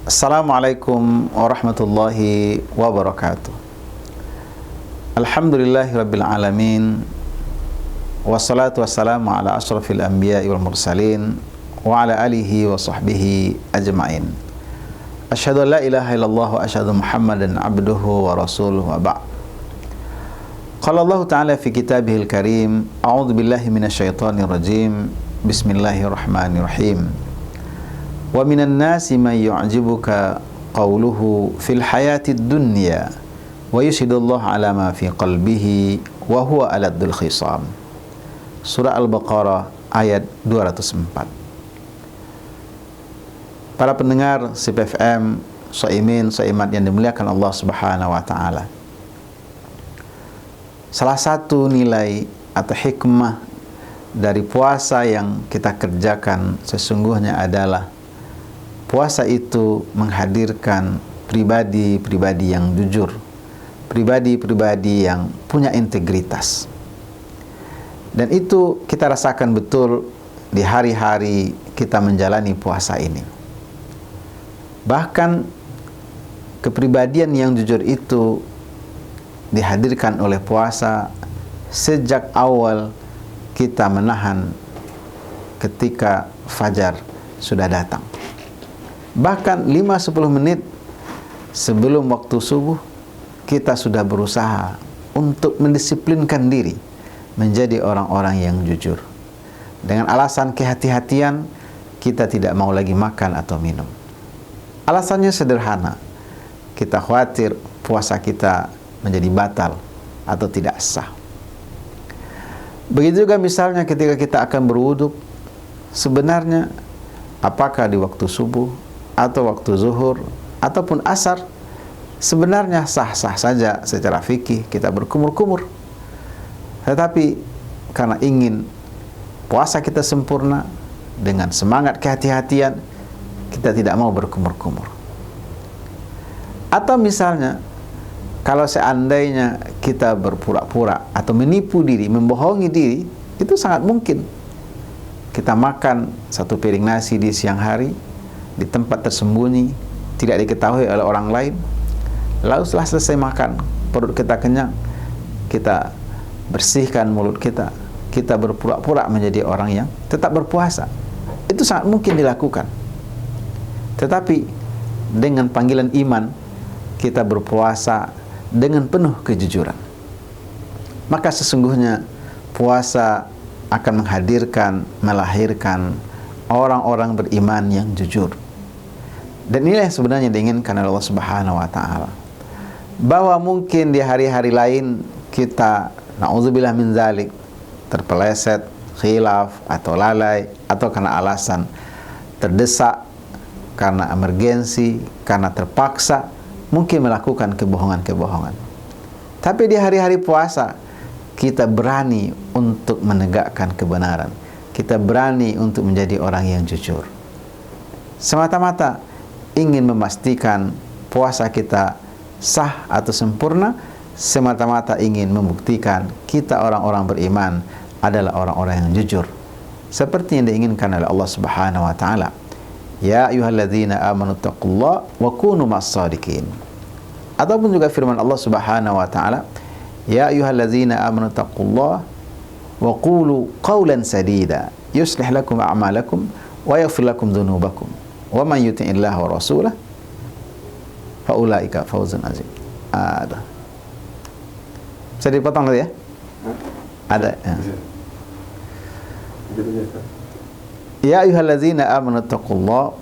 Assalamualaikum warahmatullahi wabarakatuh. Alhamdulillahirabbil alamin. Wassalatu wassalamu ala asyrafil anbiya'i wal mursalin wa ala alihi wa sahbihi ajma'in. Asyhadu an la ilaha illallah wa asyhadu Muhammadan abduhu wa rasuluhu wa ba'd. Qala Allah Ta'ala fi kitabihil karim, a'udzu billahi minasyaitonir rajim. Bismillahirrahmanirrahim. Wa minan nasi man yu'jibuka qawluhu fil hayatid dunya wa yushhidullahu ala ma fi qalbihi wa huwa aladul khisam. Surah Al-Baqarah ayat 204. Para pendengar SIP-FM, Soimin, Soimat yang dimuliakan Allah Subhanahu wa taala. Salah satu nilai atau hikmah dari puasa yang kita kerjakan sesungguhnya adalah puasa itu menghadirkan pribadi-pribadi yang jujur, pribadi-pribadi yang punya integritas. Dan itu kita rasakan betul di hari-hari kita menjalani puasa ini. Bahkan kepribadian yang jujur itu dihadirkan oleh puasa sejak awal kita menahan ketika fajar sudah datang. Bahkan 5-10 menit sebelum waktu subuh kita sudah berusaha untuk mendisiplinkan diri menjadi orang-orang yang jujur. Dengan alasan kehati-hatian kita tidak mau lagi makan atau minum. Alasannya sederhana, kita khawatir puasa kita menjadi batal atau tidak sah. Begitu juga misalnya ketika kita akan berwudu, sebenarnya apakah di waktu subuh atau waktu zuhur ataupun asar, sebenarnya sah-sah saja secara fikih kita berkumur-kumur. Tetapi karena ingin puasa kita sempurna dengan semangat kehati-hatian, kita tidak mau berkumur-kumur. Atau misalnya kalau seandainya kita berpura-pura atau menipu diri, membohongi diri, itu sangat mungkin kita makan satu piring nasi di siang hari di tempat tersembunyi, tidak diketahui oleh orang lain. Lalu setelah selesai makan, perut kita kenyang, kita bersihkan mulut kita, kita berpura-pura menjadi orang yang tetap berpuasa. Itu sangat mungkin dilakukan. Tetapi dengan panggilan iman, kita berpuasa dengan penuh kejujuran. Maka sesungguhnya puasa akan menghadirkan, melahirkan orang-orang beriman yang jujur. Dan inilah yang sebenarnya diinginkan oleh Allah Subhanahu wa taala. Bahwa mungkin di hari-hari lain kita na'udzubillah min zalik terpeleset, khilaf atau lalai atau karena alasan terdesak, karena emergensi, karena terpaksa mungkin melakukan kebohongan-kebohongan. Tapi di hari-hari puasa kita berani untuk menegakkan kebenaran. Kita berani untuk menjadi orang yang jujur. Semata-mata ingin memastikan puasa kita sah atau sempurna, semata-mata ingin membuktikan kita orang-orang beriman adalah orang-orang yang jujur. Seperti yang diinginkan oleh Allah Subhanahu wa taala. Ya ayyuhalladzina amanu taqullaha wa kunu ma'as-shadiqin. Ataupun juga firman Allah Subhanahu wa taala, ya ayyuhalladzina amanu taqullaha wa qulu qawlan sadida yuslih lakum a'malakum wa yaghfir lakum dzunubakum wa man yuti'illaha wa rasulahu fa ulaika fawzun azim. Ada. Bisa dipotong tadi ya? Ada. Ya ayyuhalladzina amanu taqullaha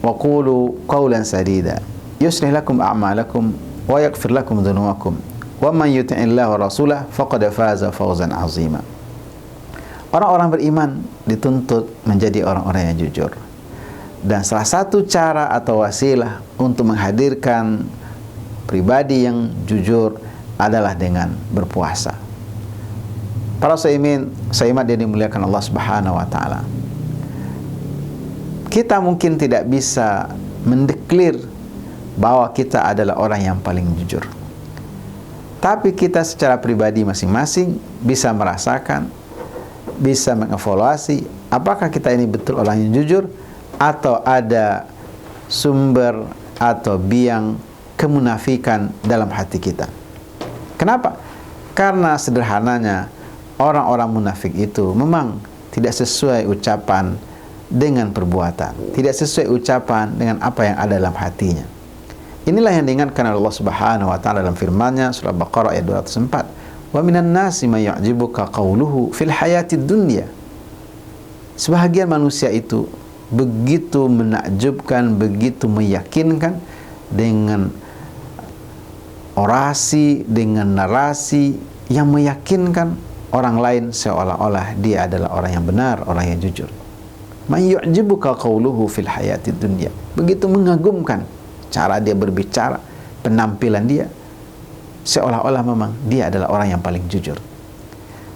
wa qulu qawlan sadida yuslih lakum a'malakum wa yaghfir lakum dzunubakum wa man yuti'illaha wa rasulahu faqad faza fawzan azima. Orang-orang beriman dituntut menjadi orang-orang yang jujur. Dan salah satu cara atau wasilah untuk menghadirkan pribadi yang jujur adalah dengan berpuasa. Para saimin, saimat yang dimuliakan Allah Subhanahu wa taala. kita mungkin tidak bisa mendeklir bahwa kita adalah orang yang paling jujur. Tapi kita secara pribadi masing-masing bisa merasakan, bisa mengevaluasi apakah kita ini betul orang yang jujur atau ada sumber atau biang kemunafikan dalam hati kita. Kenapa? Karena sederhananya orang-orang munafik itu memang tidak sesuai ucapan dengan perbuatan, tidak sesuai ucapan dengan apa yang ada dalam hatinya. Inilah yang diingatkan oleh Allah Subhanahu wa taala dalam firman-Nya surah Baqarah ayat 204. Wa minan nasi may yu'jibuka qawluhu fil hayatid dunya. Sebahagian manusia itu begitu menakjubkan, begitu meyakinkan dengan orasi, dengan narasi yang meyakinkan orang lain seolah-olah dia adalah orang yang benar, orang yang jujur. May yu'jibuka qawluhu fil hayatid dunya. Begitu mengagumkan cara dia berbicara, penampilan dia, seolah-olah memang dia adalah orang yang paling jujur.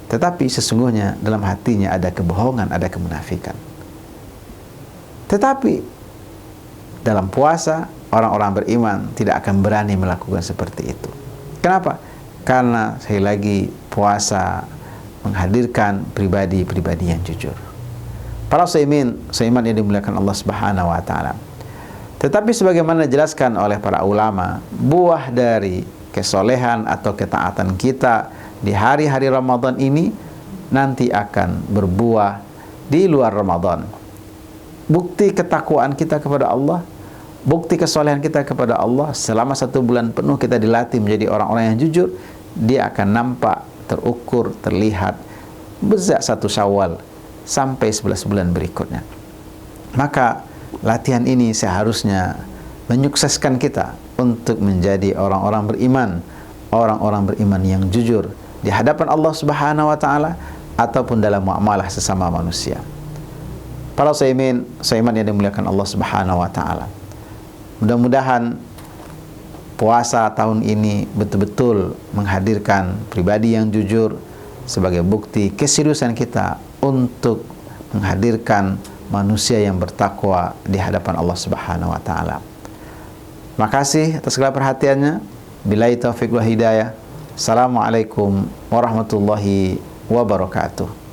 Tetapi sesungguhnya dalam hatinya ada kebohongan, ada kemunafikan. Tetapi dalam puasa, orang-orang beriman tidak akan berani melakukan seperti itu. Kenapa? Karena sekali lagi puasa menghadirkan pribadi-pribadi yang jujur. Para seiman yang dimuliakan Allah Subhanahu wa taala. Tetapi sebagaimana dijelaskan oleh para ulama, buah dari kesolehan atau ketaatan kita di hari-hari Ramadan ini nanti akan berbuah di luar Ramadan. Bukti ketakwaan kita kepada Allah, bukti kesolehan kita kepada Allah, selama 1 bulan penuh kita dilatih menjadi orang-orang yang jujur, dia akan nampak, terukur, terlihat sejak 1 Syawal sampai 11 bulan berikutnya. Maka latihan ini seharusnya menyukseskan kita untuk menjadi orang-orang beriman yang jujur di hadapan Allah Subhanahu wa taala ataupun dalam muamalah sesama manusia. Para seiman yang dimuliakan Allah Subhanahu wa taala. Mudah-mudahan puasa tahun ini betul-betul menghadirkan pribadi yang jujur sebagai bukti keseriusan kita untuk menghadirkan manusia yang bertakwa di hadapan Allah Subhanahu wa taala. Makasih atas segala perhatiannya. Billahi taufiq wal hidayah. Assalamualaikum warahmatullahi wabarakatuh.